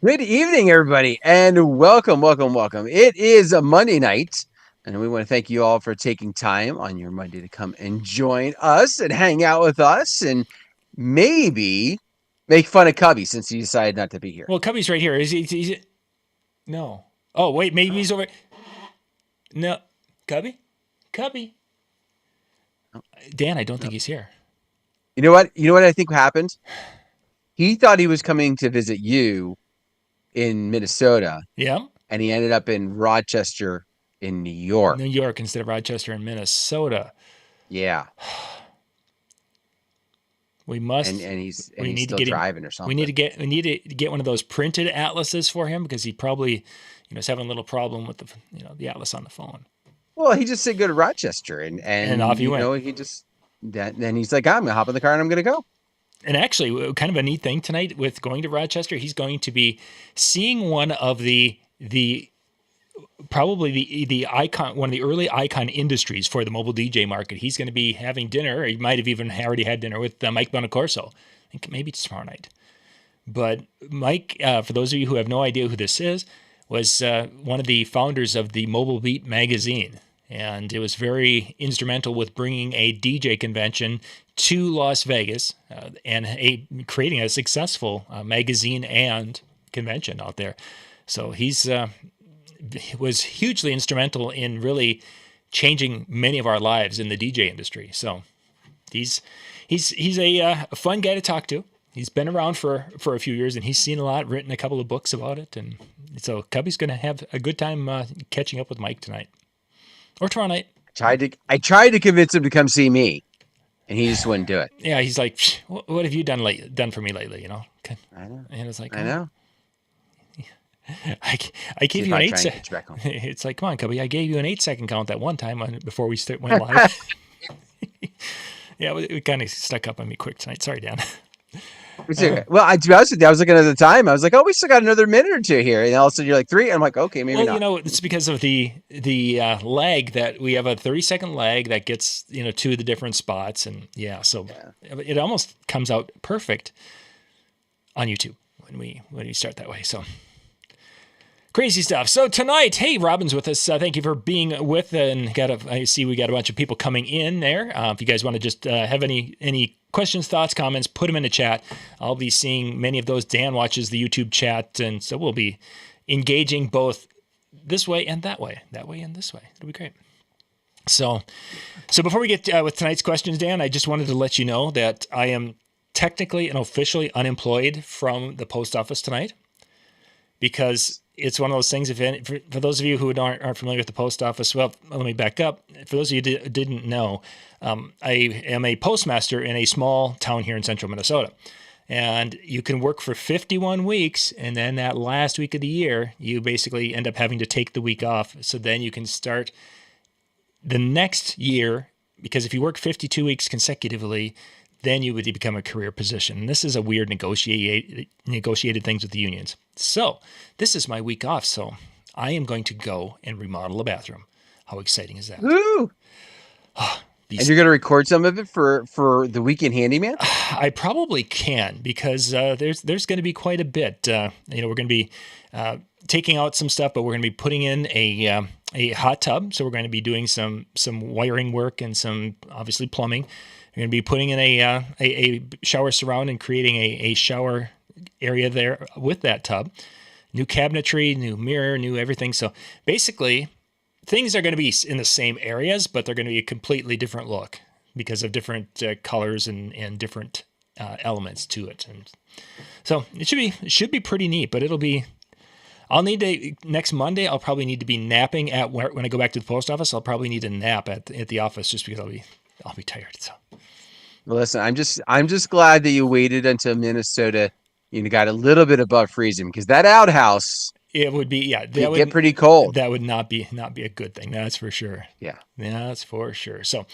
Good evening, everybody, and welcome. It is a Monday night, and we want to thank you all for taking time on your Monday to come and join us and hang out with us and maybe make fun of Cubby since he decided not to be here. Well, Cubbie's right here. Is he? No. Oh, wait. Maybe he's over. No. Cubbie? Cubbie? Oh, Dan, I don't no. think he's here. You know what? You know what I think happened? He thought he was coming to visit you in Minnesota, Yeah? and he ended up in Rochester in New York. New York instead of Rochester and Minnesota. Yeah, We and must. and he's and We he's need to still get him. driving or We need something. to get. We need to get one of those printed atlases for him because he probably, is having a little problem with the atlas on the phone. Well, he just said go to Rochester, and And off and he went. he just then he's like, I'm gonna hop in the car and I'm gonna go. And actually, kind of a neat thing tonight with going to Rochester, he's going to be seeing one of the probably the icon, one of the early icon industries for the mobile DJ market. He's going to be having dinner, or he might have even already had dinner with Mike Bonacorso. I think maybe it's tomorrow night. But Mike, for those of you who have no idea who this is, was one of the founders of the Mobile Beat magazine. And it was very instrumental with bringing a DJ convention to Las Vegas and creating a successful magazine and convention out there. So he's was hugely instrumental in really changing many of our lives in the DJ industry. So he's a fun guy to talk to. He's been around for a few years, and he's seen a lot, written a couple of books about it. And so Cubbie's going to have a good time catching up with Mike tonight or tomorrow night. I tried to convince him to come see me, and he just wouldn't do it. Yeah, he's like, what have you done for me lately? I know. And it's like, I know. I gave you an 8 home. It's like, come on, Cubbie, I gave you an 8 second count that one time before we went live. Yeah, it kind of stuck up on me quick tonight. Sorry, Dan. Okay. Well, to be honest with you, I was looking at the time. I was like, oh, we still got another minute or two here, and all of a sudden you're like 3. I'm like, okay, maybe Well, not. it's because of the lag that we have a 30-second lag that gets to the different spots, and so it almost comes out perfect on YouTube when we start that way. So crazy stuff. So tonight, hey, Robin's with us. Thank you for being with, and I see we got a bunch of people coming in there. If you guys want to just have any questions, thoughts, comments, put them in the chat. I'll be seeing many of those. Dan watches the YouTube chat, and so we'll be engaging both this way and that way and this way. It'll be great. So before we get with tonight's questions, Dan, I just wanted to let you know that I am technically and officially unemployed from the post office tonight, because it's one of those things. For those of you who aren't familiar with the post office, well, let me back up. For those of you who didn't know, I am a postmaster in a small town here in central Minnesota. And you can work for 51 weeks, and then that last week of the year, you basically end up having to take the week off. So then you can start the next year, because if you work 52 weeks consecutively, then you would become a career position. And this is a weird negotiated things with the unions. So this is my week off. So I am going to go and remodel a bathroom. How exciting is that? Woo! And you're going to record some of it for the weekend handyman? I probably can, because there's going to be quite a bit. We're going to be taking out some stuff, but we're going to be putting in a hot tub. So we're going to be doing some wiring work and some obviously plumbing. We're going to be putting in a shower surround and creating a shower area there with that tub. New cabinetry, new mirror, new everything. So basically, things are going to be in the same areas, but they're going to be a completely different look because of different colors and different elements to it. And so it should be pretty neat, but next Monday, I'll probably need to be napping when I go back to the post office. I'll probably need to nap at the office just because I'll be tired. So. Well, listen, I'm just glad that you waited until Minnesota, got a little bit above freezing, because that outhouse, it would be, that would would get pretty cold. That would not be a good thing. That's for sure. Yeah, that's for sure. So,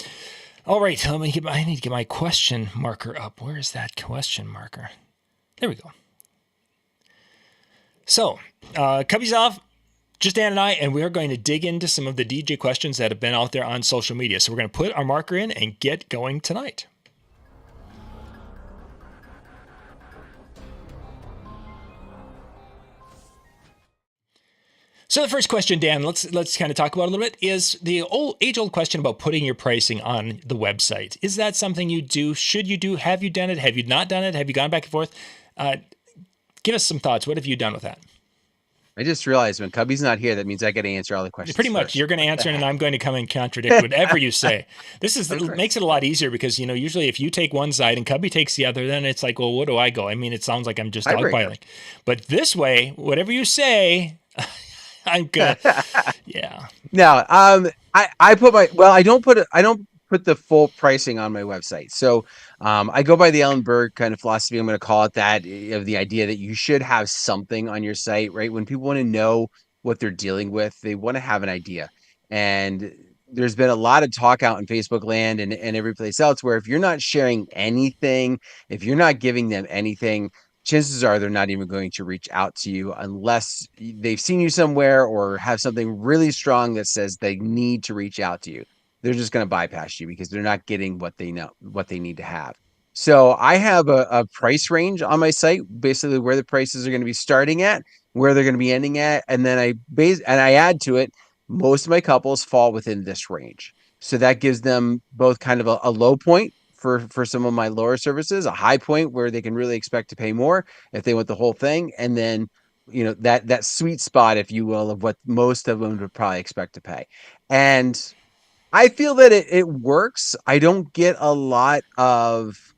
all right, I need to get my question marker up. Where is that question marker? There we go. So, Cubbie's off. Just Dan and I, and we're going to dig into some of the DJ questions that have been out there on social media. So we're going to put our marker in and get going tonight. So the first question, Dan, let's kind of talk about a little bit, is the age-old question about putting your pricing on the website. Is that something you do? Should you do? Have you done it? Have you not done it? Have you gone back and forth? Give us some thoughts. What have you done with that? I just realized when Cubbie's not here, that means I got to answer all the questions Pretty much, first. you're going to answer, and I'm going to come and contradict whatever you say. Of Makes it a lot easier because usually if you take one side and Cubbie takes the other, then it's like, well, what do I go? I mean, it sounds like I'm just dogpiling. But this way, whatever you say, I'm good. Yeah. No, I put I don't put the full pricing on my website. So I go by the Ellenberg kind of philosophy. I'm going to call it that, of the idea that you should have something on your site, right? When people want to know what they're dealing with, they want to have an idea. And there's been a lot of talk out in Facebook land and every place else where if you're not sharing anything, if you're not giving them anything, chances are they're not even going to reach out to you unless they've seen you somewhere or have something really strong that says they need to reach out to you. They're just going to bypass you because they're not getting what they need to have. So I have a price range on my site, basically where the prices are going to be starting at, where they're going to be ending at, and then I add to it. Most of my couples fall within this range, so that gives them both kind of a low point for some of my lower services, a high point where they can really expect to pay more if they want the whole thing, and then that sweet spot, if you will, of what most of them would probably expect to pay. And I feel that it works. I don't get a lot of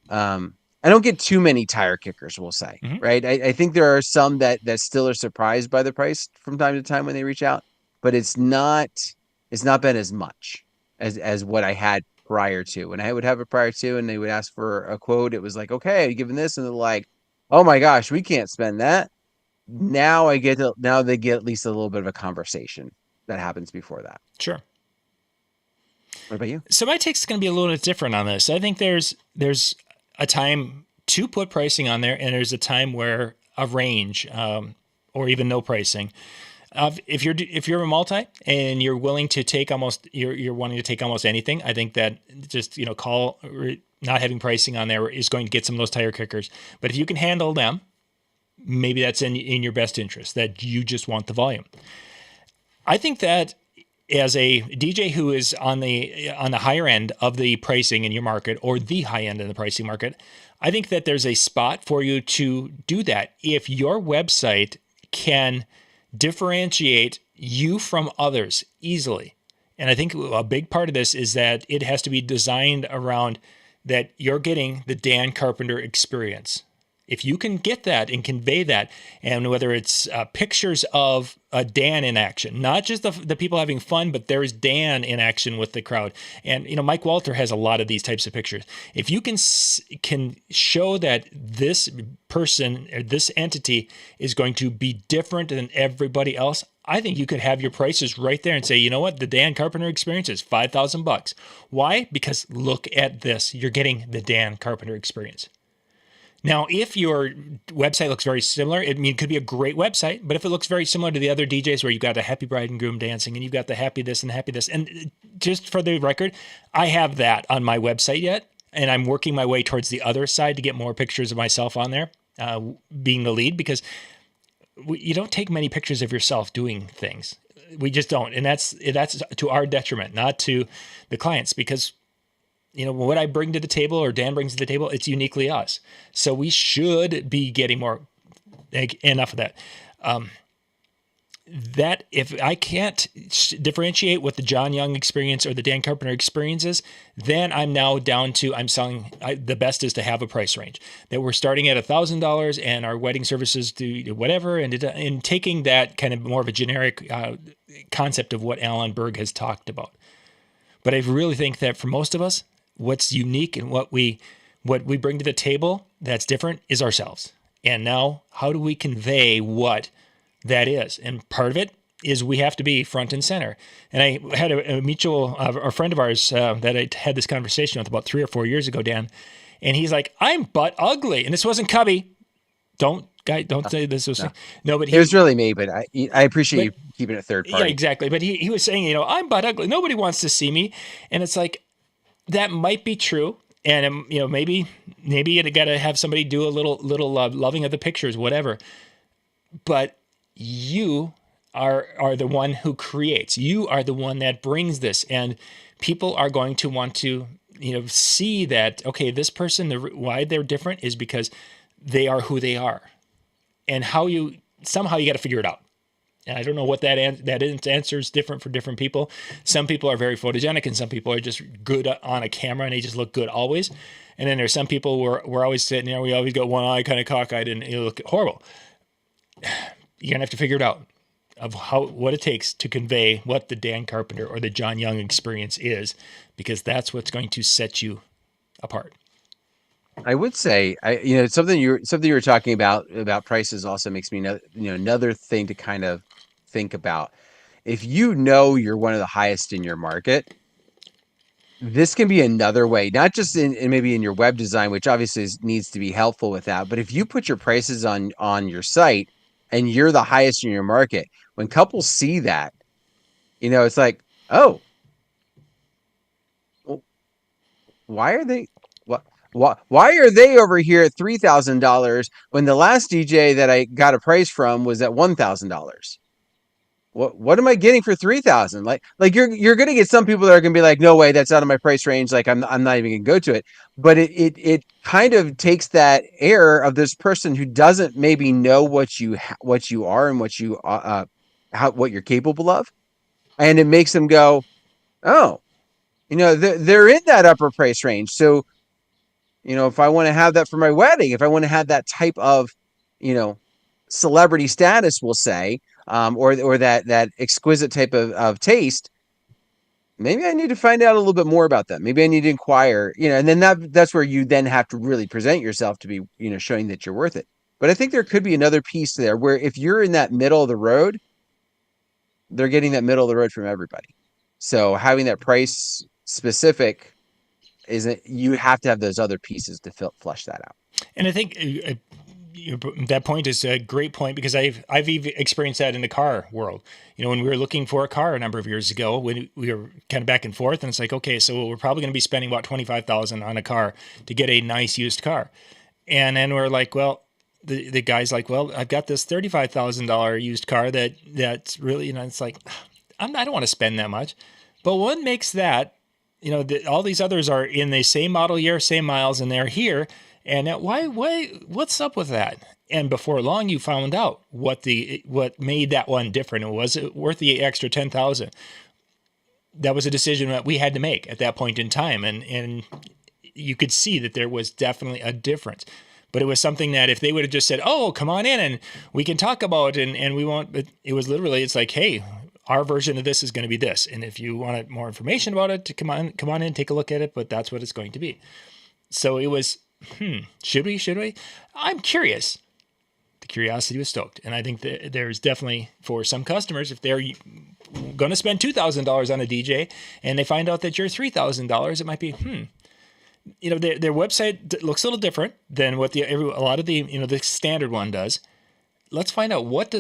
I don't get too many tire kickers, we'll say, right? I think there are some that still are surprised by the price from time to time when they reach out, but it's not been as much as what I had prior to. When I would have it prior to and they would ask for a quote, it was like, okay, I'm giving this, and they're like, oh my gosh, we can't spend that. Now they get at least a little bit of a conversation that happens before that. Sure. What about you? So my take is going to be a little bit different on this. I think there's a time to put pricing on there, and there's a time where a range, or even no pricing. If you're a multi and you're willing to take you're wanting to take almost anything, I think that just not having pricing on there is going to get some of those tire kickers. But if you can handle them, maybe that's in your best interest, that you just want the volume. I think that as a DJ who is on the higher end of the pricing in your market, or the high end of the pricing market, I think that there's a spot for you to do that. If your website can differentiate you from others easily. And I think a big part of this is that it has to be designed around that you're getting the Dan Carpenter experience. If you can get that and convey that, and whether it's pictures of Dan in action, not just the people having fun, but there's Dan in action with the crowd. And Mike Walter has a lot of these types of pictures. If you can show that this person or this entity is going to be different than everybody else, I think you could have your prices right there and say, you know what, the Dan Carpenter experience is $5,000. Why? Because look at this. You're getting the Dan Carpenter experience. Now, if your website looks very similar, it could be a great website, but if it looks very similar to the other DJs where you've got the happy bride and groom dancing and you've got the happy this and happy this, and just for the record, I have that on my website yet, and I'm working my way towards the other side to get more pictures of myself on there, being the lead, because you don't take many pictures of yourself doing things. We just don't, and that's to our detriment, not to the clients, because what I bring to the table or Dan brings to the table, it's uniquely us. So we should be getting more, enough of that. That if I can't differentiate what the John Young experience or the Dan Carpenter experience is, then I'm now down to, the best is to have a price range. That we're starting at $1,000 and our wedding services do whatever, and taking that kind of more of a generic concept of what Alan Berg has talked about. But I really think that for most of us, what's unique and what we bring to the table that's different is ourselves. And now, how do we convey what that is? And part of it is we have to be front and center. And I had a mutual, a friend of ours that I had this conversation with about 3 or 4 years ago, Dan, and he's like, "I'm butt ugly," and this wasn't Cubbie. Don't say this was no, but it was really me. But I appreciate you keeping it third party. Yeah, exactly. But he was saying, I'm butt ugly. Nobody wants to see me, and it's like, that might be true, and maybe you got to have somebody do a little loving of the pictures, whatever. But you are the one who creates. You are the one that brings this, and people are going to want to, see that, okay, this person, why they're different is because they are who they are, and somehow you got to figure it out. And I don't know what that answer is different for different people. Some people are very photogenic, and some people are just good on a camera, and they just look good always. And then there's some people we're always sitting there, we always got one eye kind of cockeyed, and you look horrible. You're gonna have to figure it out of what it takes to convey what the Dan Carpenter or the John Young experience is, because that's what's going to set you apart. I would say, something you were talking about prices also makes me another thing to kind of think about. If you're one of the highest in your market, this can be another way, not just in maybe in your web design, which obviously needs to be helpful with that. But if you put your prices on your site and you're the highest in your market, when couples see that, it's like, oh, why are they? Why are they over here at $3,000 when the last DJ that I got a price from was at $1,000? What am I getting for $3,000? Like you're gonna get some people that are gonna be like, no way, that's out of my price range. Like I'm not even gonna go to it. But it kind of takes that air of this person who doesn't maybe know what you are and what you're capable of, and it makes them go, oh, they're in that upper price range. So if I want to have that for my wedding, if I want to have that type of, celebrity status, we'll say, or that exquisite type of taste, maybe I need to find out a little bit more about them. Maybe I need to inquire, and then that's where you then have to really present yourself to be, showing that you're worth it. But I think there could be another piece there where if you're in that middle of the road, they're getting that middle of the road from everybody. So having that price specific you have to have those other pieces to flush that out. And I think that point is a great point, because I've experienced that in the car world. When we were looking for a car a number of years ago, when we were kind of back and forth, and it's like, okay, so we're probably going to be spending about $25,000 on a car to get a nice used car. And then we're like, well, the guy's like, well, I've got this $35,000 used car that's really, it's like, I don't want to spend that much. But what makes that, all these others are in the same model year, same miles, and they're here. And why, what's up with that? And before long, you found out what made that one different. Was it worth the extra $10,000? That was a decision that we had to make at that point in time. And you could see that there was definitely a difference. But it was something that if they would have just said, oh, come on in and we can talk about it, and we won't, but it was literally, it's like, hey, our version of this is going to be this. And if you want more information about it, to come on in, take a look at it, but that's what it's going to be. So it was, should we? I'm curious. The curiosity was stoked. And I think that there's definitely, for some customers, if they're going to spend $2,000 on a DJ and they find out that you're $3,000, it might be, their website looks a little different than what a lot of the, the standard one does. Let's find out what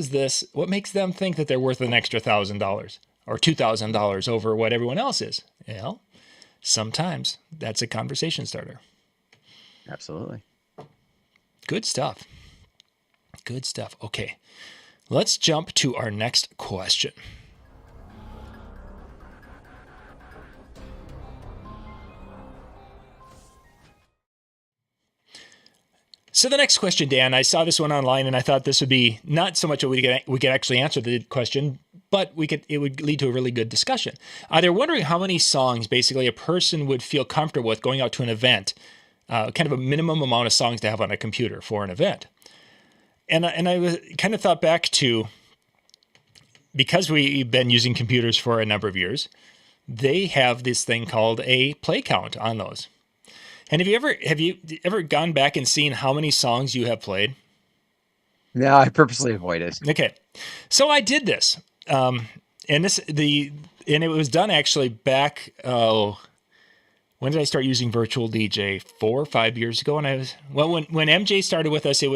makes them think that they're worth an extra $1,000 or $2,000 over what everyone else is. Well, sometimes that's a conversation starter. Absolutely. Good stuff. Okay, let's jump to our next question. So the next question, Dan, I saw this one online, and I thought this would be not so much that we could actually answer the question, but it would lead to a really good discussion. They're wondering how many songs basically a person would feel comfortable with going out to an event, kind of a minimum amount of songs to have on a computer for an event. And I kind of thought back to, because we've been using computers for a number of years, they have this thing called a play count on those. And have you ever gone back and seen how many songs you have played? No, I purposely avoid it. Okay, so I did this, and it was done actually back. When did I start using Virtual DJ? 4 or 5 years ago, and when MJ started with us, it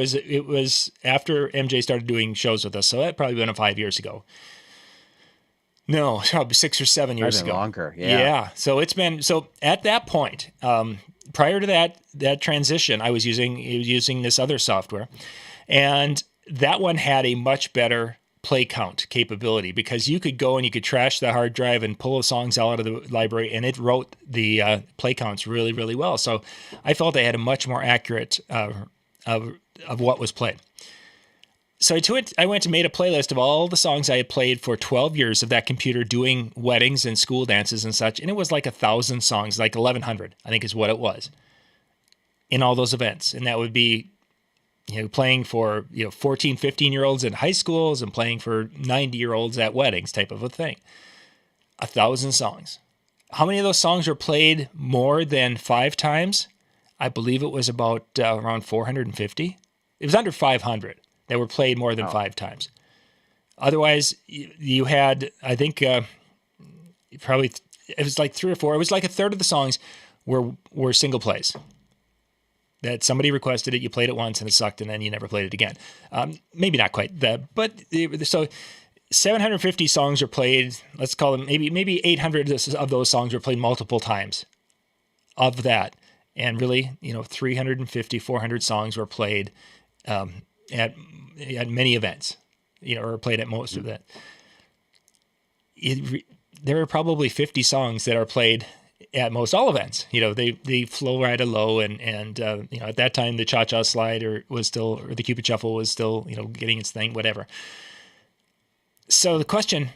was after MJ started doing shows with us, so that probably been 5 years ago. No, probably 6 or 7 years ago. Longer, yeah. Yeah, so it's been at that point. Prior to that transition, I was using this other software, and that one had a much better play count capability, because you could go and you could trash the hard drive and pull the songs out of the library, and it wrote the play counts really, really well. So I felt I had a much more accurate of what was played. So I went and made a playlist of all the songs I had played for 12 years of that computer doing weddings and school dances and such. And it was like 1,000 songs, like 1,100, I think is what it was, in all those events. And that would be, playing for, 14, 15-year-olds in high schools and playing for 90-year-olds at weddings type of a thing. 1,000 songs. How many of those songs were played more than 5 times? I believe it was about around 450. It was under 500 that were played more than 5 times. Otherwise, you had, I think, probably, it was like 3 or 4. It was like a third of the songs were single plays. That somebody requested it, you played it once and it sucked, and then you never played it again. Maybe not quite that, but so 750 songs are played. Let's call them maybe 800 of those songs were played multiple times of that. And really, 350, 400 songs were played at many events, or played at most of that. There are probably 50 songs that are played at most all events. They flow right a low, and at that time the cha-cha slide was still, or the Cupid shuffle was still, getting its thing, whatever. So the question,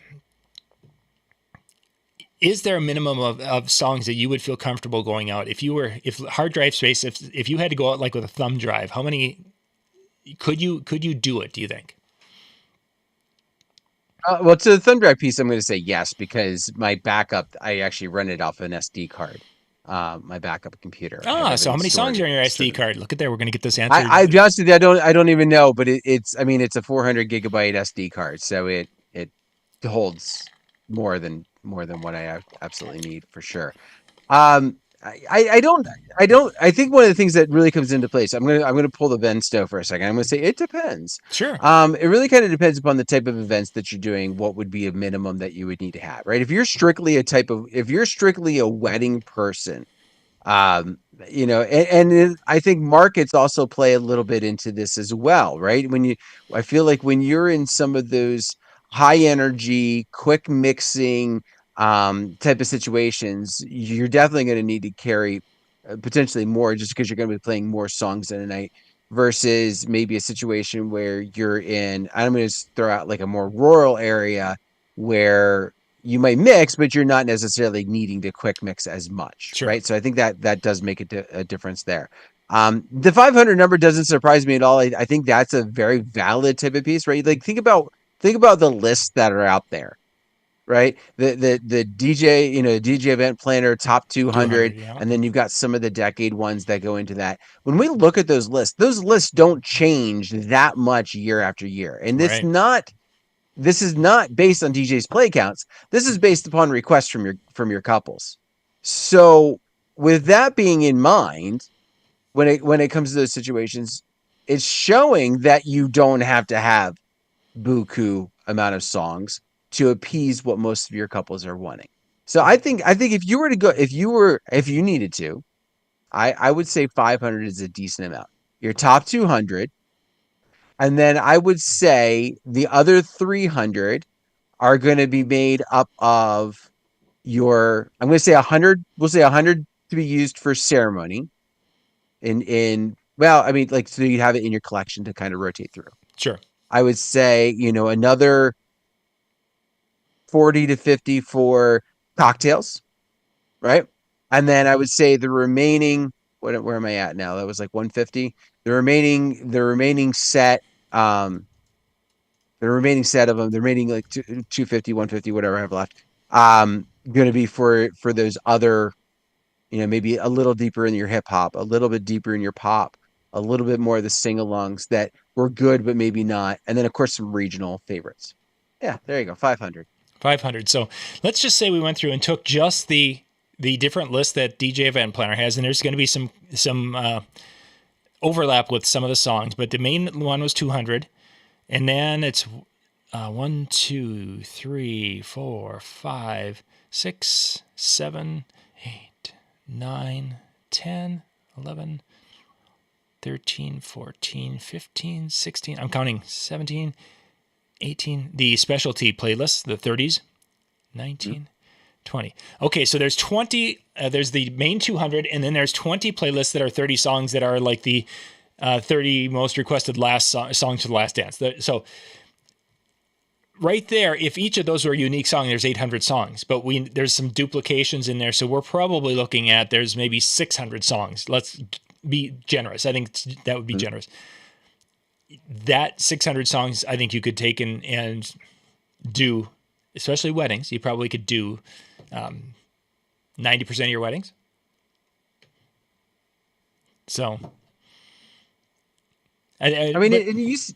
is there a minimum of songs that you would feel comfortable going out? If hard drive space, if you had to go out like with a thumb drive, how many could you do it, do you think? Well, to the thumb drive piece, I'm going to say yes, because my backup, I actually run it off an SD card. My backup computer. So how many songs are in your SD card? Look at that. We're going to get this answered. I be honest with you, I don't even know, but it's a 400 gigabyte SD card, so it holds more than what I absolutely need for sure. I think one of the things that really comes into place, I'm gonna pull the Ben Stowe for a second. I'm gonna say it depends. Sure. It really kind of depends upon the type of events that you're doing. What would be a minimum that you would need to have, right? If you're strictly a wedding person, and I think markets also play a little bit into this as well, right? I feel like when you're in some of those high energy, quick mixing type of situations, you're definitely going to need to carry potentially more, just because you're going to be playing more songs in a night, versus maybe a situation where you're in, I'm going to throw out like a more rural area where you might mix, but you're not necessarily needing to quick mix as much, Sure. right? So I think that does make a difference there. The 500 number doesn't surprise me at all. I think that's a very valid type of piece, right? Like think about the lists that are out there, right? The DJ, DJ event planner top 200, yeah. and then you've got some of the decade ones that go into that. When we look at those lists don't change that much year after year. And Right. this is not based on DJ's play counts. This is based upon requests from your couples. So with that being in mind, when it comes to those situations, it's showing that you don't have to have buku amount of songs to appease what most of your couples are wanting. So I think if you were to go, if you needed to, I would say 500 is a decent amount. Your top 200, and then I would say the other 300 are going to be made up of I'm going to say 100, we'll say 100 to be used for ceremony well, I mean, like, so you have it in your collection to kind of rotate through. Sure. I would say, another 40 to 50 for cocktails, right? And then I would say the remaining, where am I at now? That was like 150. The remaining set, the remaining set of them, the remaining like 250, 150, whatever I have left, going to be for those other, maybe a little deeper in your hip hop, a little bit deeper in your pop, a little bit more of the sing-alongs that were good but maybe not, and then of course some regional favorites. Yeah, there you go, 500. 500. So let's just say we went through and took just the different lists that DJ Event Planner has, and there's going to be some overlap with some of the songs, but the main one was 200, and then it's 1, 2, 3, 4, 5, 6, 7, 8, 9, 10, 11, 13, 14, 15, 16. I'm counting 17, 18, the specialty playlist, the 30s, 19, 20. Okay, so there's 20, there's the main 200, and then there's 20 playlists that are 30 songs that are like the 30 most requested songs to the last dance. So right there, if each of those were a unique song, there's 800 songs, but there's some duplications in there. So we're probably looking at, there's maybe 600 songs. Let's be generous. I think that would be generous. That 600 songs, I think you could take and do, especially weddings. You probably could do 90% of your weddings. So, I mean,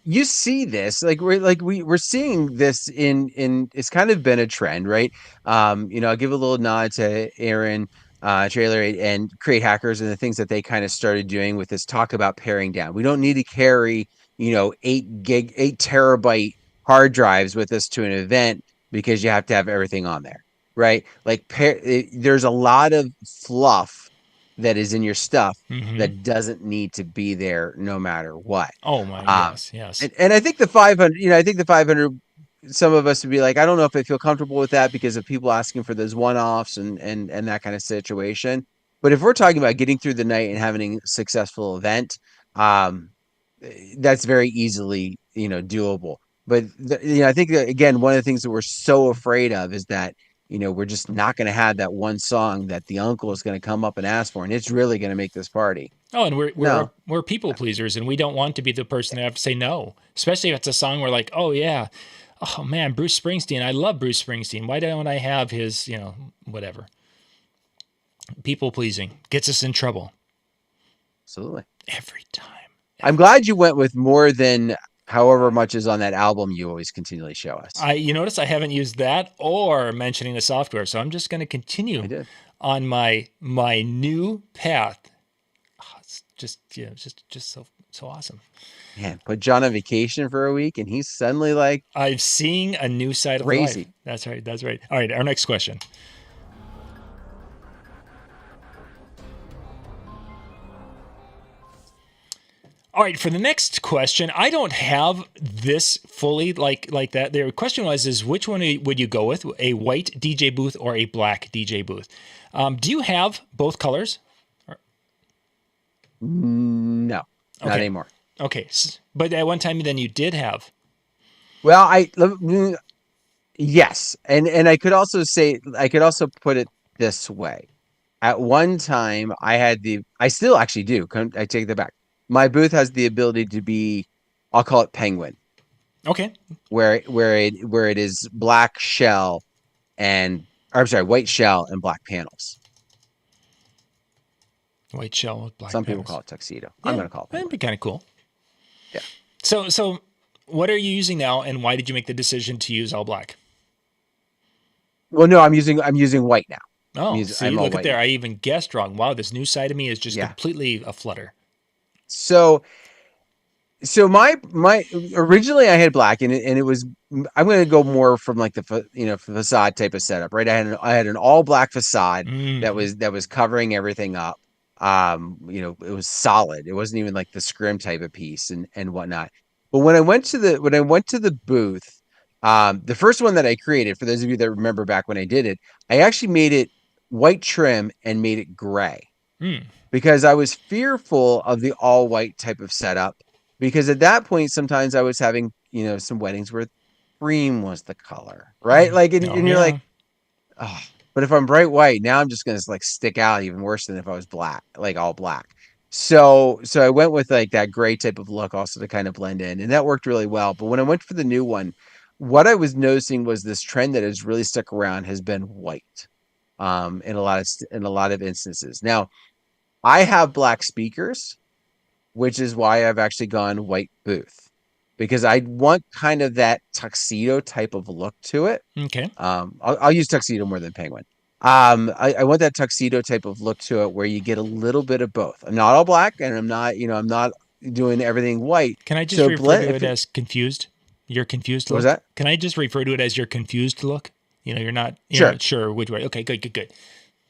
you see this, like we're seeing this in it's kind of been a trend, right? I'll give a little nod to Aaron Trailer and Create Hackers and the things that they kind of started doing with this talk about paring down. We don't need to carry 8 terabyte hard drives with us to an event because you have to have everything on there, right? Like there's a lot of fluff that is in your stuff that doesn't need to be there no matter what. Oh my, yes. And I think the 500, I think the 500, some of us would be like, I don't know if I feel comfortable with that because of people asking for those one-offs and that kind of situation. But if we're talking about getting through the night and having a successful event, that's very easily, doable. But I think that, again, one of the things that we're so afraid of is that, we're just not going to have that one song that the uncle is going to come up and ask for, and it's really going to make this party. Oh, and we're people pleasers, and we don't want to be the person that have to say no, especially if it's a song we're like, oh yeah, oh man, Bruce Springsteen, I love Bruce Springsteen. Why don't I have his, whatever. People pleasing gets us in trouble. Absolutely. Every time. I'm glad you went with more than however much is on that album you always continually show us. You notice I haven't used that or mentioning the software, so I'm just going to continue on my new path. Oh, it's just so awesome. Man, put John on vacation for a week, and he's suddenly like, I'm seeing a new side of life. That's right. All right, our next question. All right, for the next question, I don't have this fully like that. The question was, which one would you go with, a white DJ booth or a black DJ booth? Do you have both colors? No, not anymore. Okay, but at one time then you did have. Well, yes, and I could also put it this way. At one time, I still actually do. I take that back. My booth has the ability to be, I'll call it penguin. Okay. Where it is white shell and black panels. White shell with black. Some people call it tuxedo. Yeah, I'm going to call it penguin. That'd be kind of cool. Yeah. So what are you using now, and why did you make the decision to use all black? Well, no, I'm using white now. Oh, see, look at there. I even guessed wrong. Wow, this new side of me is just completely a flutter. So my originally I had black and it was, I'm going to go more from like the facade type of setup, right? I had an all black facade that was covering everything up. It was solid. It wasn't even like the scrim type of piece and whatnot. But when I went to the booth, the first one that I created, for those of you that remember back when I did it, I actually made it white trim and made it gray. Because I was fearful of the all white type of setup, because at that point, sometimes I was having, some weddings where cream was the color, right? Like, and you're like, oh, but if I'm bright white, now I'm just going to like stick out even worse than if I was black, like all black. So I went with like that gray type of look also to kind of blend in, and that worked really well. But when I went for the new one, what I was noticing was this trend that has really stuck around has been white, in a lot of instances. Now, I have black speakers, which is why I've actually gone white booth, because I want kind of that tuxedo type of look to it. Okay. I'll use tuxedo more than penguin. I want that tuxedo type of look to it where you get a little bit of both. I'm not all black, and I'm not doing everything white. Can I just refer to it as confused? You're confused look? What was that? Can I just refer to it as your confused look? You're not sure which way. Okay, good.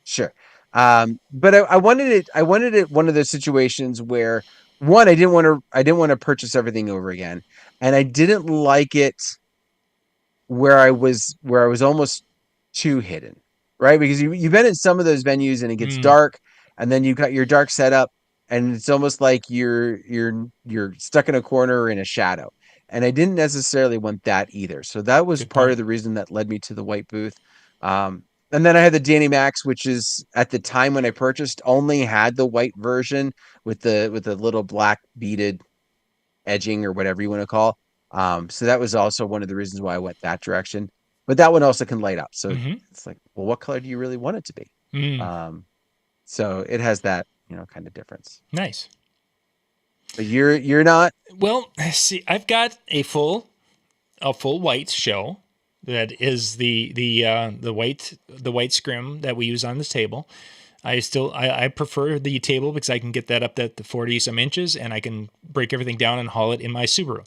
Sure. But I wanted it one of those situations where, one, I didn't want to purchase everything over again, and I didn't like it where I was almost too hidden, right? Because you've been in some of those venues and it gets Mm, dark, and then you've got your dark setup, and it's almost like you're stuck in a corner or in a shadow. And I didn't necessarily want that either. So that was good part of point. the reason that led me to the white booth. And then I had the Danny Max, which is at the time when I purchased only had the white version with the little black beaded edging or whatever you want to call. So that was also one of the reasons why I went that direction. But that one also can light up. So Mm-hmm. it's like, well, what color do you really want it to be? Mm, Um, so it has that, kind of difference. nice. But you're not. Well, see, I've got a full white show that is the white scrim that we use on this table. I prefer the table because I can get that up to 40 some inches and I can break everything down and haul it in my Subaru.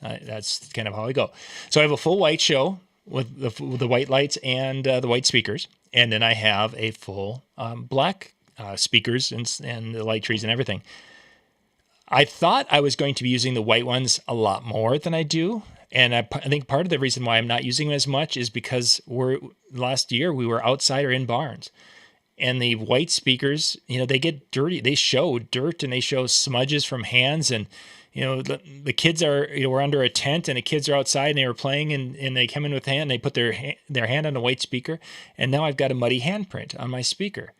That's kind of how I go. So I have a full white show with the white lights and the white speakers, and then I have a full black speakers and the light trees and everything. I thought I was going to be using the white ones a lot more than I do. And I think part of the reason why I'm not using them as much is because last year we were outside or in barns. And the white speakers, they get dirty. They show dirt and they show smudges from hands. And, the kids we're under a tent and the kids are outside and they were playing and they come in with hand. And they put their hand on a white speaker. And now I've got a muddy handprint on my speaker.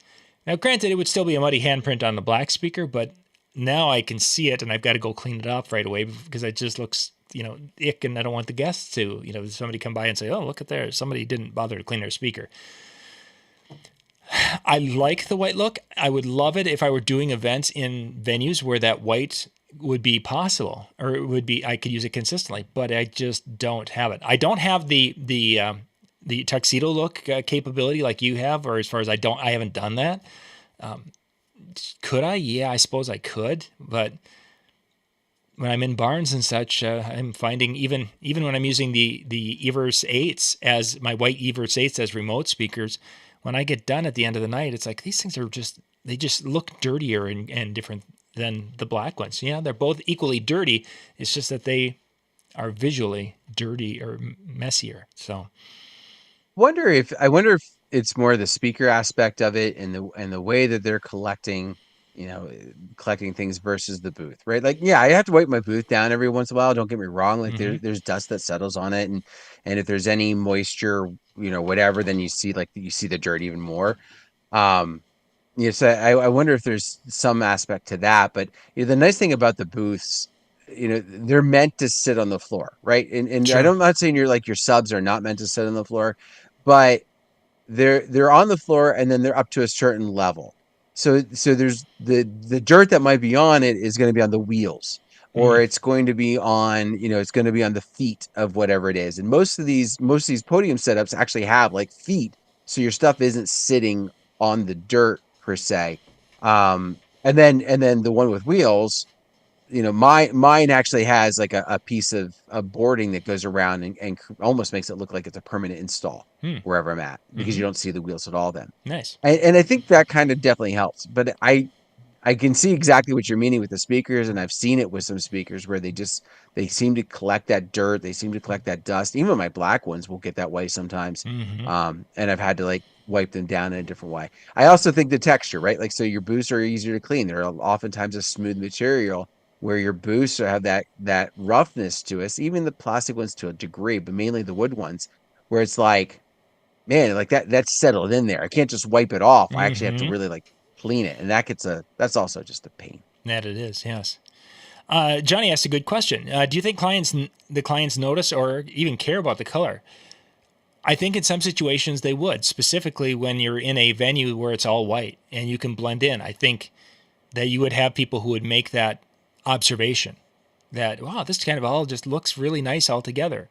Now, granted, it would still be a muddy handprint on the black speaker, but now I can see it and I've got to go clean it up right away because it just looks, ick, and I don't want the guests to, somebody come by and say, oh, look at there. Somebody didn't bother to clean their speaker. I like the white look. I would love it if I were doing events in venues where that white would be possible or it would be, I could use it consistently, but I just don't have it. I don't have the tuxedo look capability like you have, or as far as I haven't done that. Could I? Yeah, I suppose I could, but when I'm in barns and such, I'm finding even when I'm using the Everse 8s as my white Everse 8s as remote speakers, when I get done at the end of the night, it's like these things they just look dirtier and different than the black ones. Yeah, they're both equally dirty. It's just that they are visually dirty or messier. So, I wonder if it's more the speaker aspect of it and the way that they're collecting things versus the booth, right? Like, yeah, I have to wipe my booth down every once in a while. Don't get me wrong. Like mm-hmm. there's dust that settles on it, and if there's any moisture, whatever, then you see the dirt even more. Um, so I wonder if there's some aspect to that. But the nice thing about the booths, they're meant to sit on the floor, right? And Sure. I'm not saying your subs are not meant to sit on the floor, but they're on the floor and then they're up to a certain level. So there's the dirt that might be on it is going to be on the wheels, or Mm, it's going to be on, it's going to be on the feet of whatever it is. And most of these podium setups actually have like feet, so your stuff isn't sitting on the dirt per se. And then the one with wheels, mine actually has like a piece of boarding that goes around and almost makes it look like it's a permanent install mm, wherever I'm at, because mm-hmm. you don't see the wheels at all then. Nice. And I think that kind of definitely helps. But I can see exactly what you're meaning with the speakers, and I've seen it with some speakers where they seem to collect that dirt, they seem to collect that dust. Even my black ones will get that way sometimes. Mm-hmm. And I've had to like wipe them down in a different way. I also think the texture, right? Like, so your boosts are easier to clean. They're oftentimes a smooth material, where your boosts have that roughness to us, even the plastic ones to a degree, but mainly the wood ones, where it's like, man, like that's settled in there. I can't just wipe it off. I actually have to Mm-hmm. really like clean it, and that's also just a pain. That it is, yes. Johnny asked a good question. Do you think the clients notice or even care about the color? I think in some situations they would, specifically when you're in a venue where it's all white and you can blend in. I think that you would have people who would make that observation that, wow, this kind of all just looks really nice all together.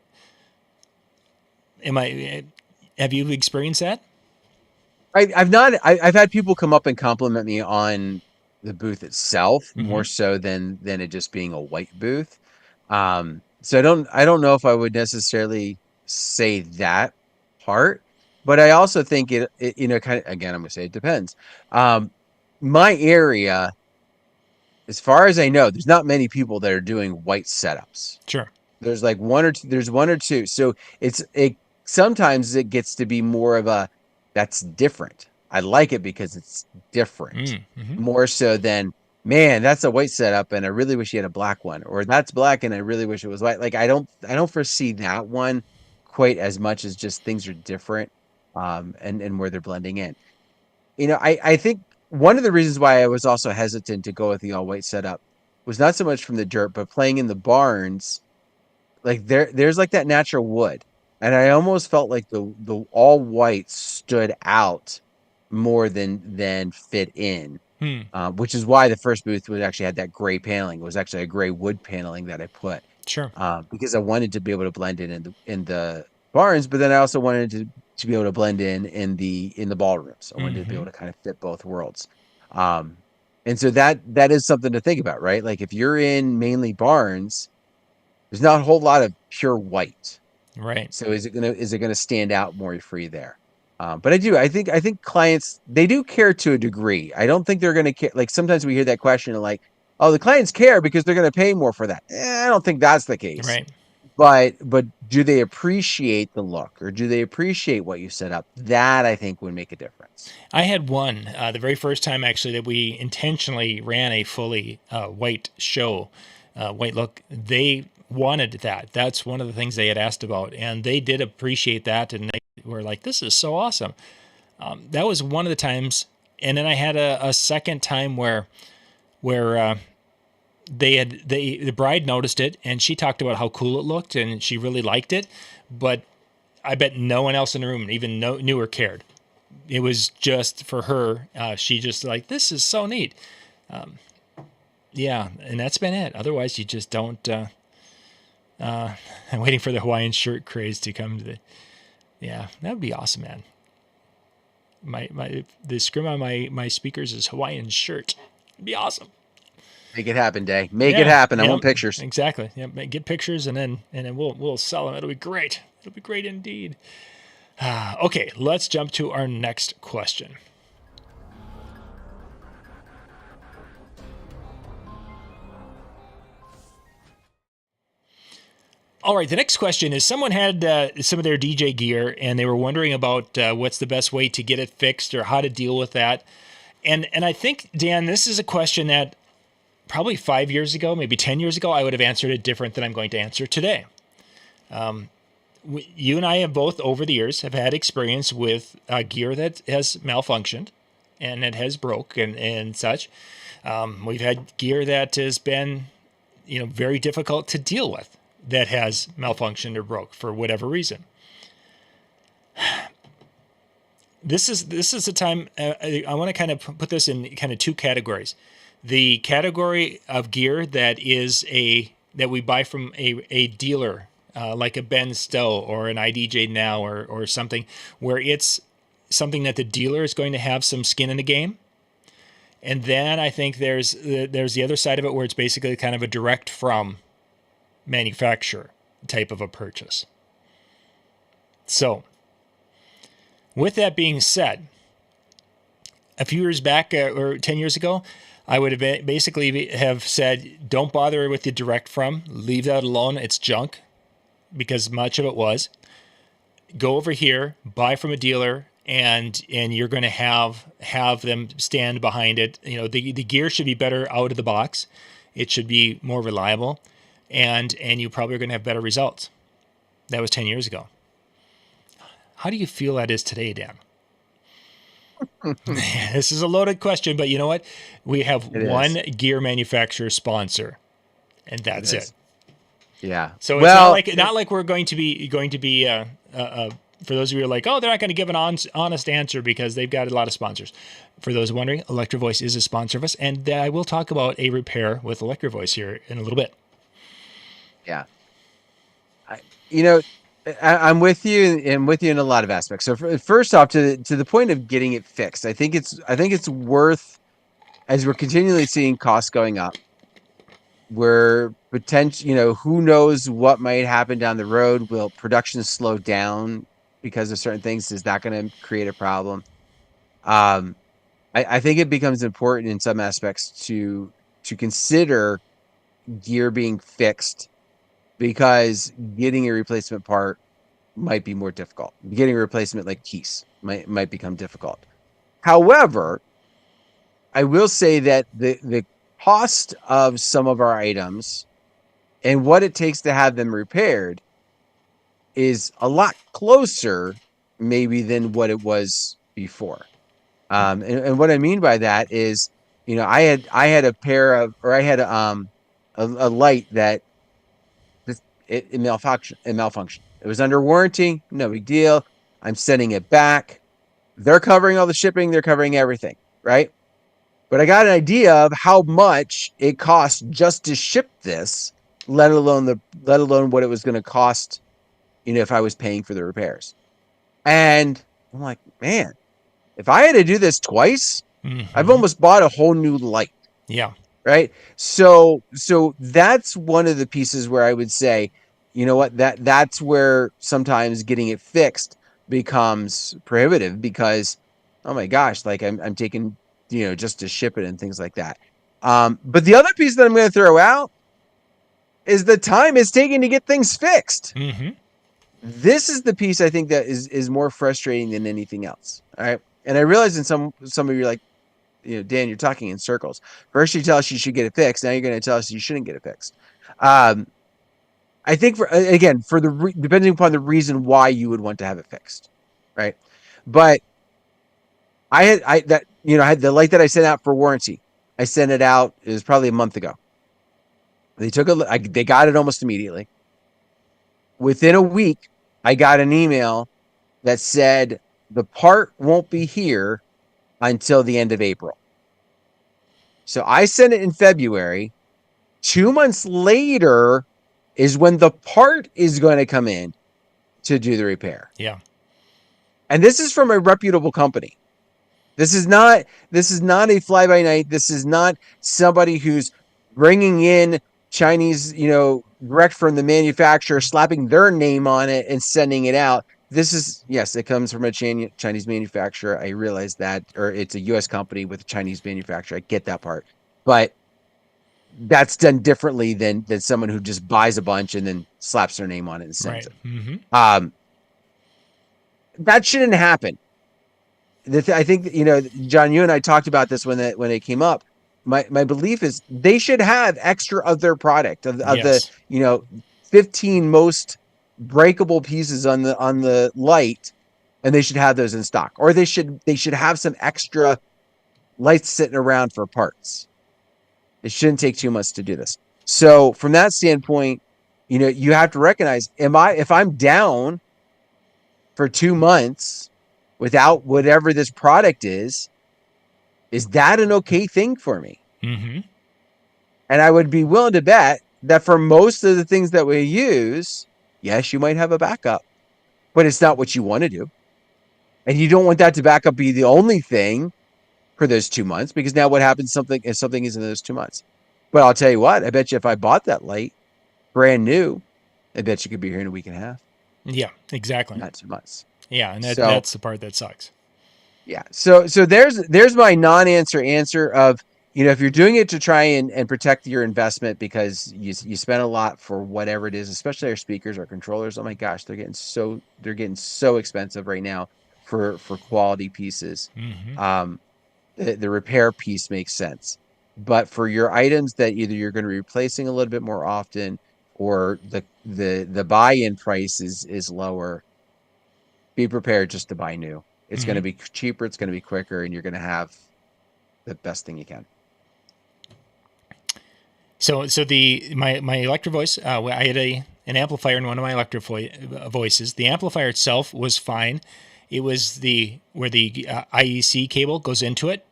Have you experienced that? I've not. I've had people come up and compliment me on the booth itself Mm-hmm. more so than it just being a white booth. So I don't know if I would necessarily say that part, but I also think it kind of, again, I'm gonna say it depends. Um, my area, as far as I know, there's not many people that are doing white setups. Sure. There's like one or two. There's one or two. So it sometimes it gets to be more of a that's different. I like it because it's different Mm-hmm. more so than man, that's a white setup and I really wish you had a black one, or that's black and I really wish it was white. Like I don't foresee that one quite as much as just things are different, and where they're blending in. I think one of the reasons why I was also hesitant to go with the all white setup was not so much from the dirt, but playing in the barns, like there's like that natural wood. And I almost felt like the all white stood out more than fit in. Hmm. Which is why the first booth would actually had that gray paneling. It was actually a gray wood paneling that I put, Sure. because I wanted to be able to blend in the barns, but then I also wanted to be able to blend in the ballrooms. I wanted to be Mm-hmm. able to kind of fit both worlds. Um, and so that is something to think about, right? Like if you're in mainly barns, there's not a whole lot of pure white. Right. So is it gonna stand out more for you there? But I think clients, they do care to a degree. I don't think they're gonna care. Like sometimes we hear that question of like, oh, the clients care because they're gonna pay more for that. I don't think that's the case. Right. But do they appreciate the look, or do they appreciate what you set up? That I think would make a difference. I had one the very first time actually that we intentionally ran a fully white show, white look. They wanted that. That's one of the things they had asked about, and they did appreciate that, and they were like, "This is so awesome." That was one of the times, and then I had a second time where the bride noticed it, and she talked about how cool it looked, and she really liked it, but I bet no one else in the room even knew or cared. It was just for her. She just like, this is so neat. Yeah, and that's been it. Otherwise, you just don't. I'm waiting for the Hawaiian shirt craze to come to the. Yeah, that would be awesome, man. The scrim on my speakers is Hawaiian shirt. It'd be awesome. Make it happen, Day. Make it Yeah, happen. I yep, want pictures. exactly. Yep, get pictures and then we'll sell them. It'll be great. It'll be great indeed. Okay, let's jump to our next question. All right, the next question is someone had some of their DJ gear and they were wondering about what's the best way to get it fixed or how to deal with that. And I think, Dan, this is a question that probably 5 years ago, maybe 10 years ago, I would have answered it different than I'm going to answer today. You and I have both, over the years, have had experience with gear that has malfunctioned and it has broke and such. We've had gear that has been, very difficult to deal with that has malfunctioned or broke for whatever reason. This is the time I want to kind of put this in kind of two categories. The category of gear that we buy from a dealer, like a Ben Stowe or an IDJ Now or something, where it's something that the dealer is going to have some skin in the game. And then I think there's the other side of it where it's basically kind of a direct from manufacturer type of a purchase. So, with that being said, a few years back or 10 years ago, I would have basically have said, don't bother with the direct from, leave that alone. It's junk, because much of it was. Go over here, buy from a dealer, and you're going to have them stand behind it. The gear should be better out of the box. It should be more reliable, and you probably are going to have better results. That was 10 years ago. How do you feel that is today, Dan? This is a loaded question, but you know what? We have one gear manufacturer sponsor, and that's it. Yeah. So it's not like we're going to be for those of you who are like, oh, they're not going to give an honest answer because they've got a lot of sponsors. For those wondering, Electro Voice is a sponsor of us, and I will talk about a repair with Electro Voice here in a little bit. Yeah. I'm with you, and with you in a lot of aspects. So first off, to the point of getting it fixed, I think it's worth, as we're continually seeing costs going up. We're who knows what might happen down the road? Will production slow down because of certain things? Is that going to create a problem? Um, I think it becomes important in some aspects to consider gear being fixed because getting a replacement part might be more difficult. Getting a replacement like keys might become difficult. However, I will say that the cost of some of our items and what it takes to have them repaired is a lot closer maybe than what it was before. And what I mean by that is, I had a pair of, or I had a light that it malfunctioned. It was under warranty, no big deal. I'm sending it back. They're covering all the shipping. They're covering everything, right? But I got an idea of how much it costs just to ship this, let alone what it was going to cost, if I was paying for the repairs. And I'm like, man, if I had to do this twice, I've almost bought a whole new light. Yeah. Right. So that's one of the pieces where I would say, you know what, that's where sometimes getting it fixed becomes prohibitive because, oh my gosh, like I'm taking, just to ship it and things like that. But the other piece that I'm going to throw out is the time it's taking to get things fixed. This is the piece I think that is more frustrating than anything else. All right. And I realize in some of you are like, Dan, you're talking in circles. First, you tell us you should get it fixed. Now you're going to tell us you shouldn't get it fixed. I think depending upon the reason why you would want to have it fixed, right? But I had the light that I sent out for warranty. I sent it out. It was probably a month ago. They they got it almost immediately. Within a week, I got an email that said the part won't be here until the end of April. So I sent it in February. 2 months later is when the part is going to come in to do the repair. Yeah. And this is from a reputable company. This is not a fly by night. This is not somebody who's bringing in Chinese, direct from the manufacturer, slapping their name on it and sending it out. This is, yes, it comes from a Chinese manufacturer. I realize that, or it's a U.S. company with a Chinese manufacturer. I get that part. But that's done differently than someone who just buys a bunch and then slaps their name on it and sends it. That shouldn't happen. I think, John, you and I talked about this when it came up. My belief is they should have extra of their product of Yes. the 15 most breakable pieces on the light, and they should have those in stock, or they should have some extra lights sitting around for parts. It shouldn't take 2 months to do this. So from that standpoint, you have to recognize, if I'm down for 2 months without whatever this product is that an okay thing for me? And I would be willing to bet that for most of the things that we use, yes, you might have a backup, but it's not what you want to do. And you don't want that to backup be the only thing for those 2 months, because now what happens if something is in those 2 months? But I'll tell you what, I bet you if I bought that light brand new, I bet you could be here in a week and a half. Yeah, exactly. Not 2 months. Yeah, and that's the part that sucks. Yeah. So there's my non-answer of, if you're doing it to try and protect your investment because you spend a lot for whatever it is, especially our speakers, our controllers. Oh my gosh, they're getting so expensive right now for quality pieces. The repair piece makes sense. But for your items that either you're going to be replacing a little bit more often, or the buy-in price is lower, be prepared just to buy new. It's going to be cheaper, it's going to be quicker, and you're going to have the best thing you can. So my Electro Voice, I had an amplifier in one of my Electro Voices. The amplifier itself was fine. It was where the IEC cable goes into it.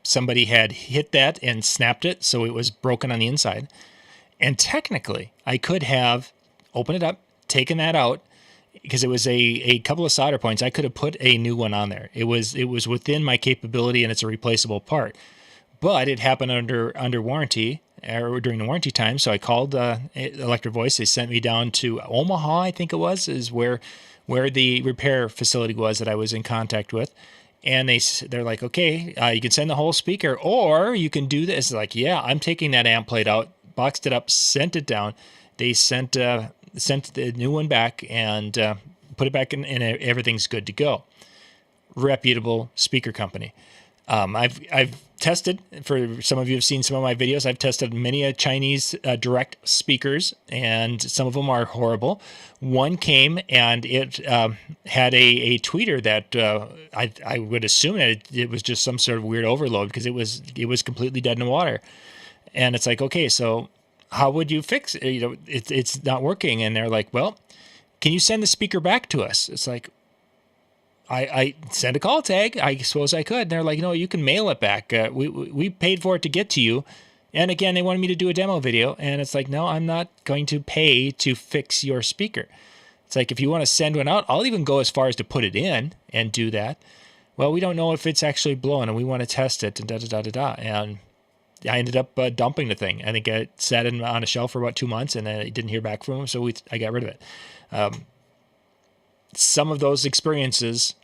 Somebody had hit that and snapped it, so it was broken on the inside. And technically, I could have opened it up, taken that out, because it was a couple of solder points. I could have put a new one on there. It was within my capability, and it's a replaceable part. But it happened under warranty, or during the warranty time. So I called Electro Voice. They sent me down to Omaha, I think it was, is where the repair facility was that I was in contact with. And they're like, okay, you can send the whole speaker, or you can do this. Like, yeah, I'm taking that amp plate out, boxed it up, sent it down. They sent the new one back and put it back in, and everything's good to go. Reputable speaker company. I've tested, for some of you have seen some of my videos, I've tested many Chinese direct speakers, and some of them are horrible. One came and it had a tweeter that I would assume that it was just some sort of weird overload, because it was completely dead in the water. And it's like, okay, so how would you fix it? It's not working. And they're like, well, can you send the speaker back to us? It's like, I sent a call tag. I suppose I could. And they're like, no, you can mail it back. We paid for it to get to you. And again, they wanted me to do a demo video. And it's like, no, I'm not going to pay to fix your speaker. It's like, if you want to send one out, I'll even go as far as to put it in and do that. Well, we don't know if it's actually blowing, and we want to test it, and da-da-da-da-da. And I ended up dumping the thing. I think I sat in on a shelf for about 2 months, and I didn't hear back from them, so I got rid of it. Some of those experiences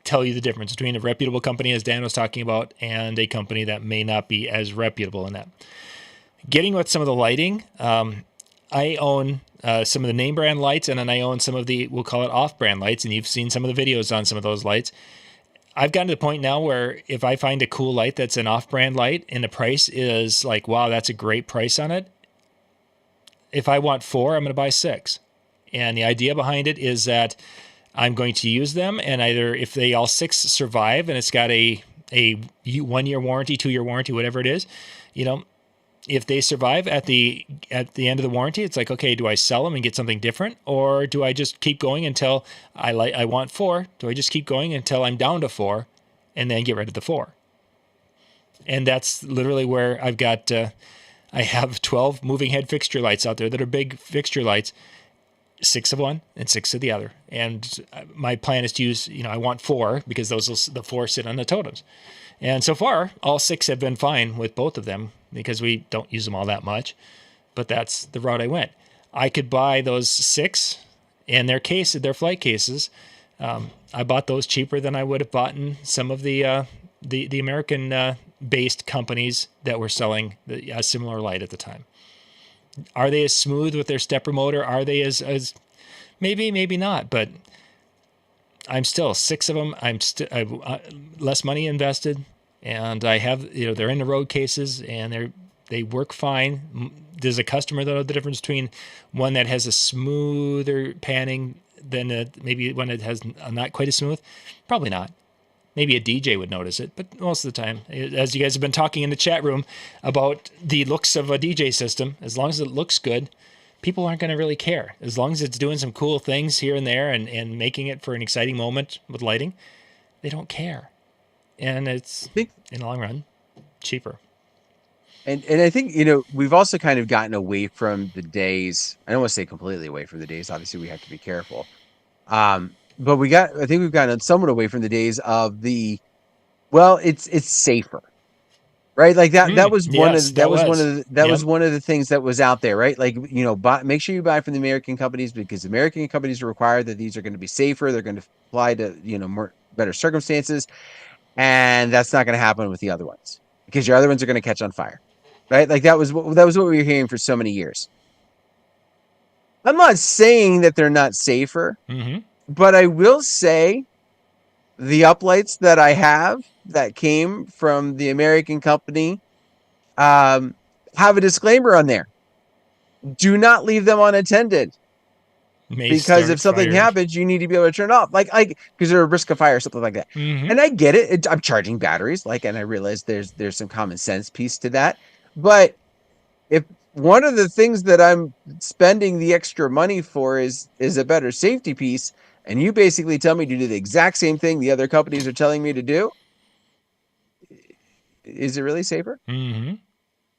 tell you the difference between a reputable company, as Dan was talking about, and a company that may not be as reputable in that. Getting with some of the lighting, I own some of the name brand lights, and then I own some of the, we'll call it off-brand lights, and you've seen some of the videos on some of those lights. I've gotten to the point now where if I find a cool light that's an off-brand light and the price is like, wow, that's a great price on it, if I want 4, I'm going to buy 6. And the idea behind it is that I'm going to use them, and either if they all 6 survive and it's got a 1-year warranty, 2-year warranty, whatever it is, if they survive at the end of the warranty, it's like, okay, do I sell them and get something different, or do I just keep going until I want 4? Do I just keep going until I'm down to 4, and then get rid of the 4? And that's literally where I've got. I have 12 moving head fixture lights out there that are big fixture lights. 6 of one and 6 of the other. And my plan is to use, I want 4, because the 4 sit on the totems. And so far, all 6 have been fine with both of them, because we don't use them all that much. But that's the route I went. I could buy those 6 and their flight cases. I bought those cheaper than I would have bought in some of the American based companies that were selling a similar light at the time. Are they as smooth with their stepper motor? Are they as maybe not, but I'm still 6 of them. Less money invested, and I have, they're in the road cases, and they work fine. Does a customer know the difference between one that has a smoother panning than maybe one that has not quite as smooth? Probably not. Maybe a DJ would notice it, but most of the time, as you guys have been talking in the chat room about the looks of a DJ system, as long as it looks good, people aren't going to really care. As long as it's doing some cool things here and there and making it for an exciting moment with lighting, they don't care. And it's, in the long run, cheaper. And I think, we've also kind of gotten away from the days. I don't want to say completely away from the days. Obviously, we have to be careful. But I think we've gotten somewhat away from the days of it's safer, right? Like that was one of the things that was out there, right? Like, make sure you buy from the American companies, because American companies require that these are going to be safer. They're going to apply to, better circumstances. And that's not going to happen with the other ones, because your other ones are going to catch on fire, right? Like that was what we were hearing for so many years. I'm not saying that they're not safer. Mm-hmm. But I will say the uplights that I have that came from the American company have a disclaimer on there. Do not leave them unattended. Because if something happens, you need to be able to turn it off. Like because there's a risk of fire or something like that. Mm-hmm. And I get it. I'm charging batteries, and I realize there's some common sense piece to that. But if one of the things that I'm spending the extra money for is a better safety piece, and you basically tell me to do the exact same thing the other companies are telling me to do, is it really safer? Mm-hmm.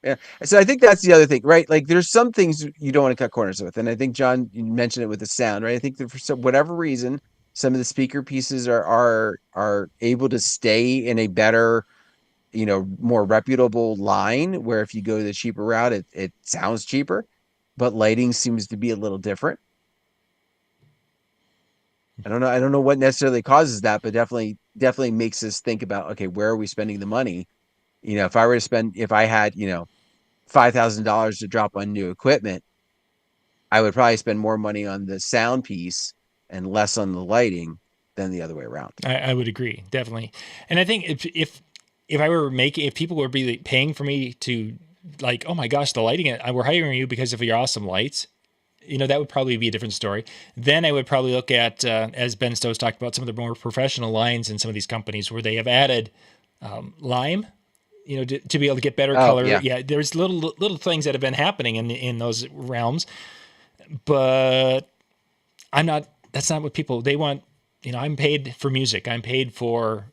Yeah. So I think that's the other thing, right? Like there's some things you don't want to cut corners with. And I think, John, you mentioned it with the sound, right? I think that for whatever reason, some of the speaker pieces are able to stay in a better, more reputable line, where if you go the cheaper route, it sounds cheaper, but lighting seems to be a little different. I don't know what necessarily causes that, but definitely makes us think about, okay, where are we spending the money? If I had, $5,000 to drop on new equipment, I would probably spend more money on the sound piece and less on the lighting than the other way around. I would agree, definitely. And I think if I were making, if people were be paying for me to like, oh my gosh, the lighting, we're hiring you because of your awesome lights, that would probably be a different story. Then I would probably look at, as Ben Stowe's talked about, some of the more professional lines in some of these companies where they have added lime, to be able to get better color. Yeah, there's little things that have been happening in those realms, but that's not what people, they want. I'm paid for music. I'm paid for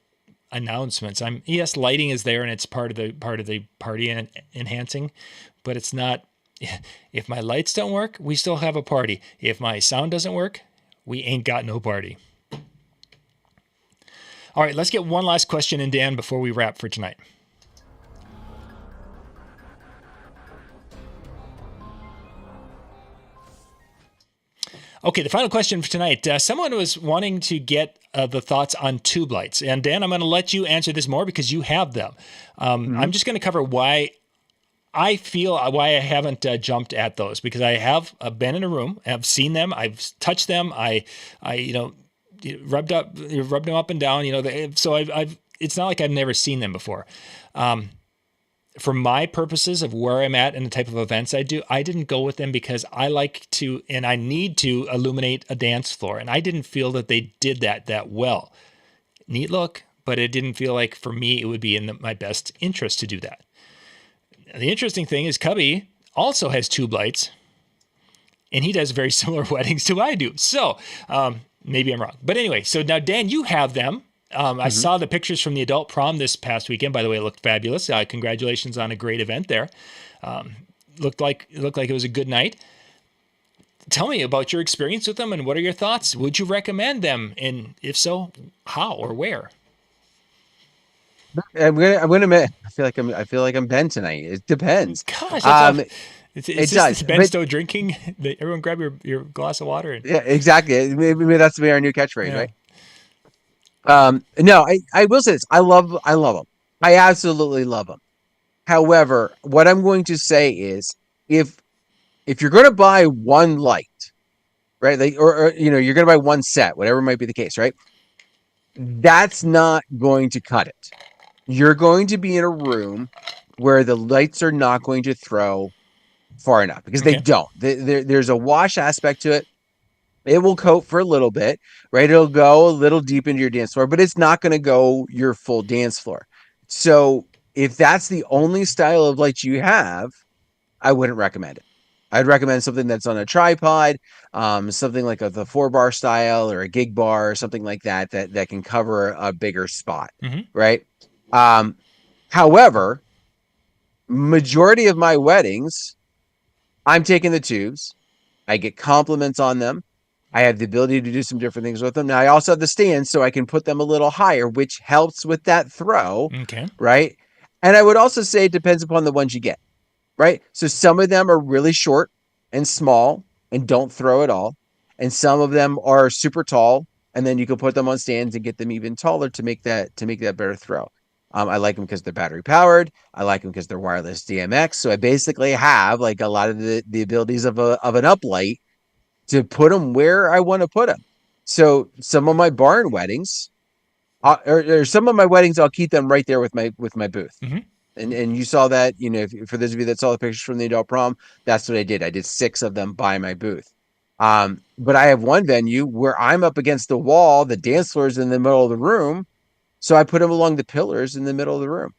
announcements. Yes, lighting is there and it's part of the party and enhancing, but it's not. If my lights don't work, we still have a party. If my sound doesn't work, we ain't got no party. All right, let's get one last question in, Dan, before we wrap for tonight. Okay, the final question for tonight. Someone was wanting to get the thoughts on tube lights. And Dan, I'm going to let you answer this more because you have them. I'm just going to cover why I haven't jumped at those, because I have been in a room, I've seen them, I've touched them, I rubbed them up and down. So it's not like I've never seen them before. For my purposes of where I'm at and the type of events I do, I didn't go with them because I like to, and I need to illuminate a dance floor. And I didn't feel that they did that well. Neat look, but it didn't feel like for me, it would be in my best interest to do that. The interesting thing is Cubbie also has tube lights, and he does very similar weddings to I do. So maybe I'm wrong. But anyway, so now, Dan, you have them. I saw the pictures from the adult prom this past weekend. By the way, it looked fabulous. Congratulations on a great event there. Looked like it was a good night. Tell me about your experience with them and what are your thoughts? Would you recommend them? And if so, how or where? I'm gonna admit, I feel like I'm Ben tonight. It depends. Gosh, that's it's it just does. Ben Stowe drinking. Everyone grab your glass of water. Yeah, exactly. Maybe that's to be our new catchphrase, right? No, I will say this. I love them. I absolutely love them. However, what I'm going to say is if you're going to buy one light, right? Like, or you're going to buy one set, whatever might be the case, right? That's not going to cut it. You're going to be in a room where the lights are not going to throw far enough because they don't. There's a wash aspect to it. It will coat for a little bit, right? It'll go a little deep into your dance floor, but it's not going to go your full dance floor. So if that's the only style of light you have, I wouldn't recommend it. I'd recommend something that's on a tripod, something like the 4-bar style or a gig bar or something like that can cover a bigger spot, right? However, majority of my weddings, I'm taking the tubes. I get compliments on them. I have the ability to do some different things with them. Now, I also have the stands, so I can put them a little higher, which helps with that throw, right? And I would also say it depends upon the ones you get, right? So some of them are really short and small and don't throw at all. And some of them are super tall, and then you can put them on stands and get them even taller to make that better throw. I like them because they're battery powered. I like them because they're wireless DMX. So I basically have like a lot of the abilities of an uplight to put them where I want to put them. So some of my barn weddings, or some of my weddings, I'll keep them right there with my booth. And you saw that, for those of you that saw the pictures from the adult prom, that's what I did. I did 6 of them by my booth. But I have one venue where I'm up against the wall, the dance floor is in the middle of the room. So I put them along the pillars in the middle of the room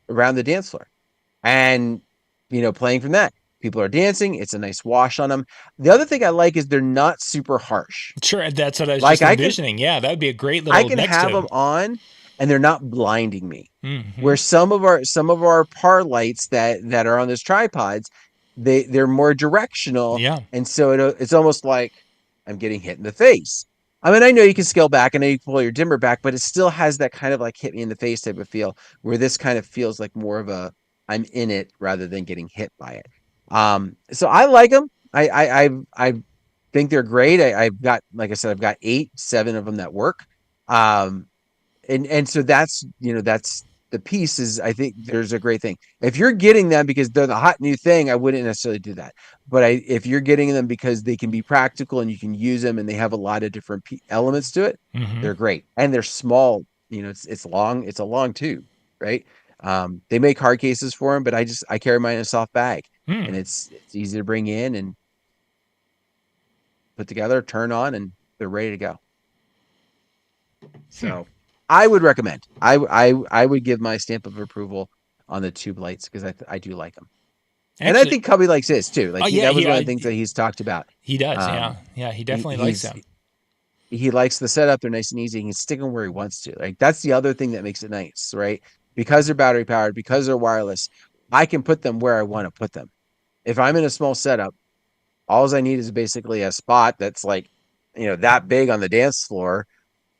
around the dance floor and, playing from that. People are dancing. It's a nice wash on them. The other thing I like is they're not super harsh. Sure. That's what I was just envisioning. Yeah, that would be a great little I can have them on and they're not blinding me. Where some of our par lights that are on those tripods, they're more directional. Yeah. And so it's almost like I'm getting hit in the face. I mean, I know you can scale back. I know you can pull your dimmer back, but it still has that kind of like hit me in the face type of feel where this kind of feels like more of a I'm in it rather than getting hit by it. So I like them. I think they're great. I've got, like I said, I've got 7 of them that work. And so that's the pieces, I think there's a great thing. If you're getting them because they're the hot new thing, I wouldn't necessarily do that. But if you're getting them because they can be practical and you can use them and they have a lot of different elements to it, Mm-hmm. they're great. And they're small. It's long. It's a long tube, right? They make hard cases for them, but I carry mine in a soft bag, Hmm. and it's easy to bring in and put together, turn on, and they're ready to go. Hmm. So I would recommend. I would give my stamp of approval on the tube lights because I do like them, and I Actually, think Cubbie likes his too. oh Like yeah, that was one of the things that he's talked about. he does. Yeah, Um, yeah, he he, definitely likes he's them. he likes the setup. They're nice and easy. He can stick them where he wants to. Like that's the other thing that makes it nice, right? Because they're battery powered, because they're wireless, I can put them where I want to put them. If I'm in a small setup, all I need is basically a spot that's like, that big on the dance floor,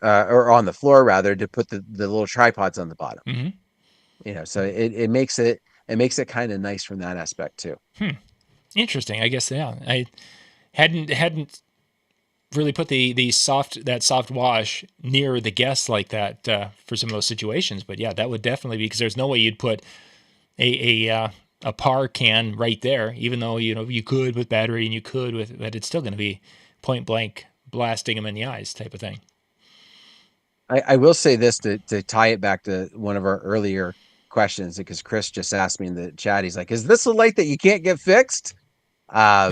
or on the floor rather, to put the little tripods on the bottom. Mm-hmm. So it makes it kind of nice from that aspect too. Hmm. Interesting. I guess yeah. I hadn't really put the soft wash near the guests like that for some of those situations. But yeah, that would definitely be because there's no way you'd put a par can right there, even though you could with battery and you could with, but it's still going to be point blank blasting them in the eyes type of thing. I will say this to tie it back to one of our earlier questions, because Chris just asked me in the chat. He's like, "Is this a light that you can't get fixed?" And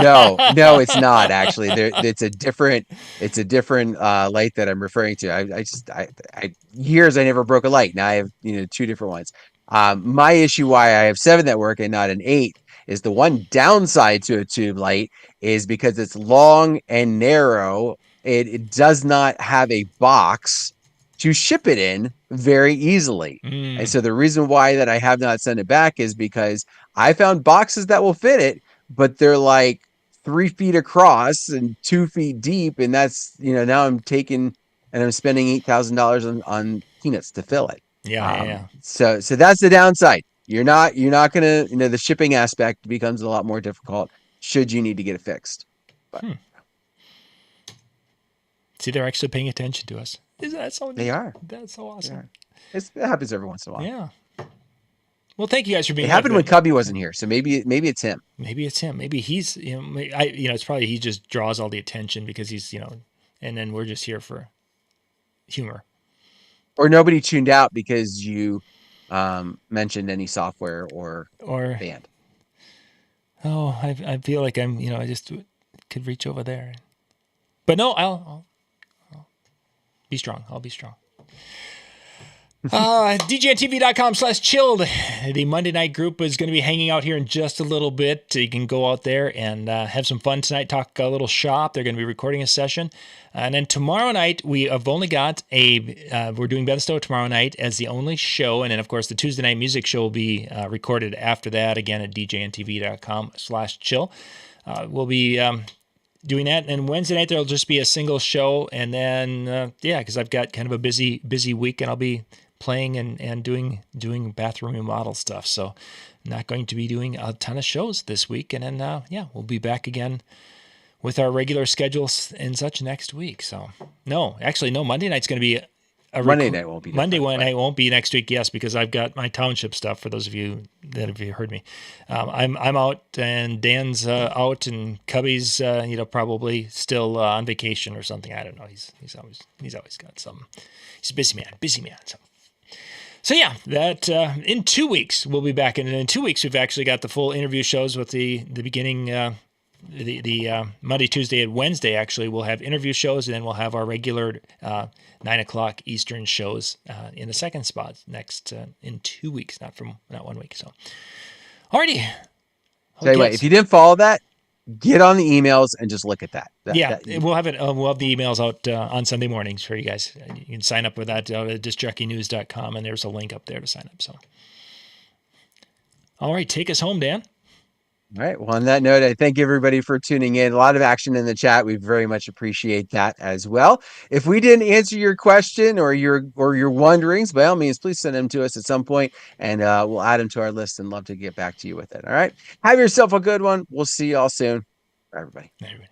no, it's not actually. It's a different light that I'm referring to. I years I never broke a light. Now I have two different ones. My issue why I have 7 that work and not an 8 is the one downside to a tube light is because it's long and narrow. It does not have a box to ship it in very easily. And Mm, so the reason why that I have not sent it back is because I found boxes that will fit it, but they're like 3 feet across and 2 feet deep. And that's, now I'm taking and I'm spending $8,000 on peanuts to fill it. yeah, yeah, yeah. So that's the downside. You're not gonna, the shipping aspect becomes a lot more difficult should you need to get it fixed. But Hmm. See, they're actually paying attention to us. Is that so they neat? are. That's so They awesome. are. It happens every once in a while. Yeah. Well, thank you guys for It being happened when with. Cubbie wasn't here, so maybe it's him. Maybe it's him. Maybe he's it's probably he just draws all the attention because he's and then we're just here for humor. Or nobody tuned out because you mentioned any software or Or band. oh, I feel like I'm I just could reach over there, but no, I'll be strong. I'll be strong. DJNTV.com/chilled. The Monday night group is going to be hanging out here in just a little bit. You can go out there and have some fun tonight, talk a little shop. They're going to be recording a session. And then tomorrow night, we have only got we're doing Ben Stowe tomorrow night as the only show. And then, of course, the Tuesday night music show will be recorded after that, again at DJNTV.com/chill. We'll be doing that. And Wednesday night, there'll just be a single show. And then, because I've got kind of a busy week and I'll be playing and doing bathroom remodel stuff. So not going to be doing a ton of shows this week. And then, we'll be back again with our regular schedules and such next week. So no, Monday night's going to be Monday night won't be Monday different, night won't be next week. Yes, because I've got my township stuff. For those of you that have heard me, I'm out and Dan's out and Cubbie's probably still on vacation or something. I don't know. He's always got some. He's a busy man. So yeah, that in 2 weeks we'll be back, and in 2 weeks we've actually got the full interview shows with the beginning. The Monday, Tuesday, and Wednesday, actually, we'll have interview shows, and then we'll have our regular 9 o'clock Eastern shows in the second spot next in 2 weeks, not 1 week. So, alrighty. Tell you what, if you didn't follow that, get on the emails and just look at that. We'll have it. We'll have the emails out on Sunday mornings for you guys. You can sign up with that at discjockeynews.com, and there's a link up there to sign up. So, all right, take us home, Dan. All right. Well, on that note, I thank everybody for tuning in. A lot of action in the chat. We very much appreciate that as well. If we didn't answer your question or your wonderings, by all means, please send them to us at some point, and we'll add them to our list and love to get back to you with it. All right. Have yourself a good one. We'll see you all soon. Bye, everybody. Everybody.